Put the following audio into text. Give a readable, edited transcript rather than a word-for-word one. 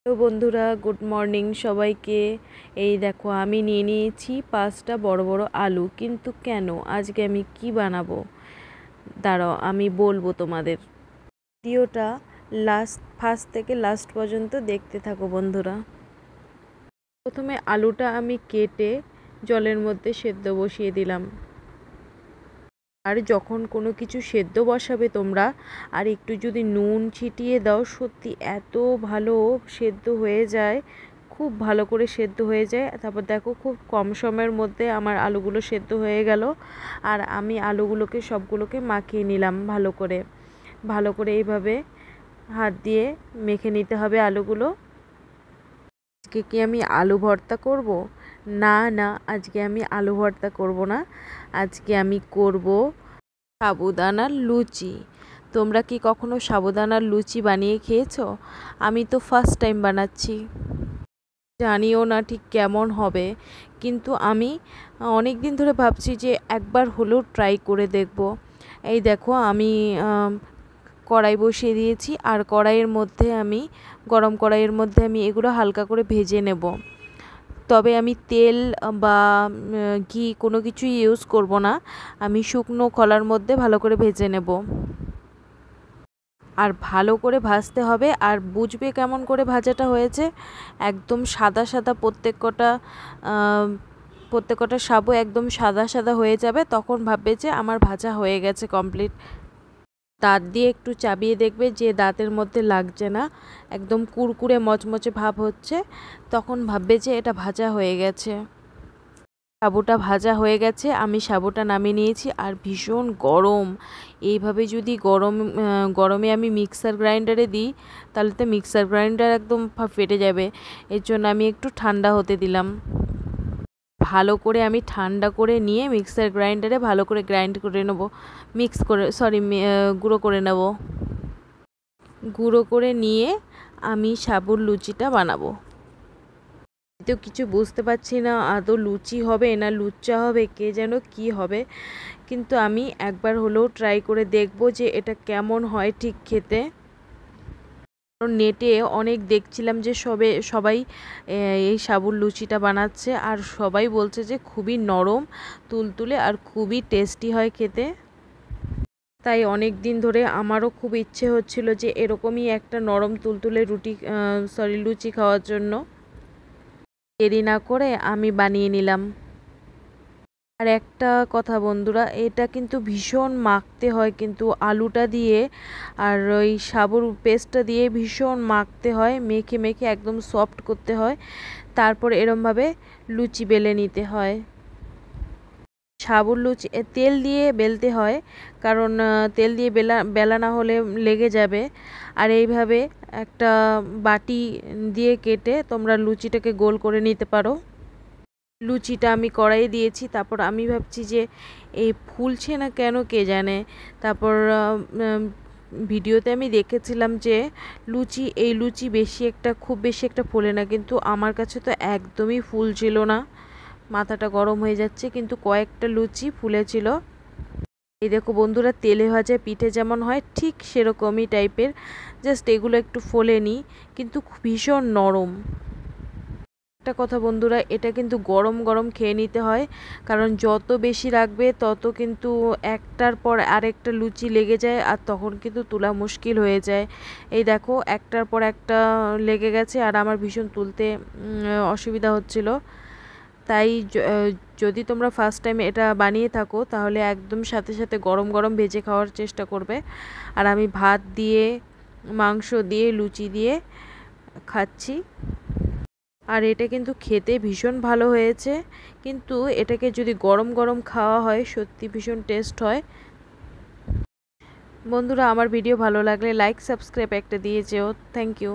তো বন্ধুরা, good morning সবাইকে। এই দেখো, আমি নিয়ে নিয়েছি 5টা বড় বড় আলু। কিন্তু কেন, আজকে আমি কি বানাবো দাঁড়াও আমি বলবো তোমাদের। ভিডিওটা ফার্স্ট থেকে লাস্ট পর্যন্ত দেখতে থাকো বন্ধুরা। প্রথমে আলুটা আমি কেটে জলের মধ্যে সেদ্ধ বসিয়ে দিলাম। আর যখন কোনো কিছু সেদ্ধ বসাবে তোমরা, আর একটু যদি নুন ছিটিয়ে দাও, সত্যি এত ভালো সেদ্ধ হয়ে যায়, খুব ভালো করে সেদ্ধ হয়ে যায়। তারপর দেখো, খুব কম সময়ের মধ্যে আমার আলুগুলো সেদ্ধ হয়ে গেল। আর আমি আলুগুলোকে সবগুলোকে মাখিয়ে নিলাম ভালো করে এইভাবে হাত দিয়ে মেখে নিতে হবে আলুগুলো। আজকে কি আমি আলু ভর্তা করব? না, আজকে আমি আলু ভর্তা করব না। আজকে আমি করব সাবুদানার লুচি। তোমরা কি কখনো সাবুদানার লুচি বানিয়ে খেয়েছো? আমি তো ফার্স্ট টাইম বানাচ্ছি, জানিও না ঠিক কেমন হবে। কিন্তু আমি অনেক দিন ধরে ভাবছি যে একবার হলেও ট্রাই করে দেখব। এই দেখো, আমি কড়াই বসিয়ে দিয়েছি, আর গরম কড়াইয়ের মধ্যে আমি এগুলো হালকা করে ভেজে নেব। তবে আমি তেল বা ঘি কোনো কিছুই ইউজ করব না। আমি শুকনো কলার মধ্যে ভালো করে ভেজে নেব। আর ভালো করে ভাজতে হবে। আর বুঝবে কেমন করে ভাজাটা হয়েছে, একদম সাদা সাদা প্রত্যেকটা সাবু একদম সাদা সাদা হয়ে যাবে। তখন ভাববে যে আমার ভাজা হয়ে গেছে কমপ্লিট। দাঁত দিয়ে একটু চাবিয়ে দেখবে যে দাঁতের মধ্যে লাগছে না, একদম কুরকুরে মচমচে ভাব হচ্ছে, তখন ভাববে যে এটা ভাজা হয়ে গেছে। সাবুটা ভাজা হয়ে গেছে, আমি সাবুটা নামিয়ে নিয়েছি। আর ভীষণ গরম, এইভাবে যদি গরমে আমি মিক্সার গ্রাইন্ডারে দিই, তাহলে তো মিক্সার গ্রাইন্ডার একদম ফেটে যাবে। এর জন্য আমি একটু ঠান্ডা হতে দিলাম। ভালো করে আমি ঠান্ডা করে নিয়ে মিক্সার গ্রাইন্ডারে ভালো করে গ্রাইন্ড করে নেবো, গুঁড়ো করে নেব। গুঁড়ো করে নিয়ে আমি সাবুর লুচিটা বানাবো। তো কিছু বুঝতে পারছি না, আদৌ লুচি হবে না লুচ্চা হবে, কে যেন কি হবে। কিন্তু আমি একবার হলেও ট্রাই করে দেখব যে এটা কেমন হয় ঠিক খেতে। নেটে অনেক দেখছিলাম যে সবাই এই সাবুর লুচিটা বানাচ্ছে, আর সবাই বলছে যে খুবই নরম তুলতুলে আর খুবই টেস্টি হয় খেতে। তাই অনেক দিন ধরে আমারও খুব ইচ্ছে হচ্ছিল যে এরকমই একটা নরম তুলতুলে লুচি খাওয়ার জন্য। দেরি না করে আমি বানিয়ে নিলাম। আর একটা কথা বন্ধুরা, এটা কিন্তু ভীষণ মাখতে হয়, কিন্তু আলুটা দিয়ে আর ওই সাবুর পেস্টটা দিয়ে ভীষণ মাখতে হয়, মেখে মেখে একদম সফট করতে হয়। তারপর এরমভাবে লুচি বেলে নিতে হয়। সাবুর লুচি তেল দিয়ে বেলতে হয়, কারণ তেল দিয়ে বেলা না হলে লেগে যাবে। আর এইভাবে একটা বাটি দিয়ে কেটে তোমরা লুচিটাকে গোল করে নিতে পারো। লুচিটা আমি কড়াইয়ে দিয়েছি, তারপর আমি ভাবছি যে এই ফুলছে না কেন কে জানে। তারপর ভিডিওতে আমি দেখেছিলাম যে এই লুচি খুব বেশি একটা ফোলে না, কিন্তু আমার কাছে তো একদমই ফুলছিল না, মাথাটা গরম হয়ে যাচ্ছে। কিন্তু কয়েকটা লুচি ফুলেছিল। এই দেখো বন্ধুরা, তেলে ভাজা পিঠে যেমন হয় ঠিক সেরকমই টাইপের, জাস্ট এগুলো একটু ফোলেনি, কিন্তু ভীষণ নরম। একটা কথা বন্ধুরা, এটা কিন্তু গরম গরম খেয়ে নিতে হয়, কারণ যত বেশি রাখবে তত কিন্তু একটার পর আরেকটা লুচি লেগে যায়, আর তখন কিন্তু তোলা মুশকিল হয়ে যায়। এই দেখো, একটার পর একটা লেগে গেছে, আর আমার ভীষণ তুলতে অসুবিধা হচ্ছিল। তাই যদি তোমরা ফার্স্ট টাইম এটা বানিয়ে থাকো, তাহলে একদম সাথে সাথে গরম গরম ভেজে খাওয়ার চেষ্টা করবে। আর আমি ভাত দিয়ে, মাংস দিয়ে, লুচি দিয়ে খাচ্ছি। আর এটা কিন্তু খেতে ভীষণ ভালো হয়েছে, কিন্তু এটাকে যদি গরম গরম খাওয়া হয় সত্যি ভীষণ টেস্ট হয়। বন্ধুরা, আমার ভিডিও ভালো লাগলে লাইক সাবস্ক্রাইব একটা দিয়ে যেও। Thank you.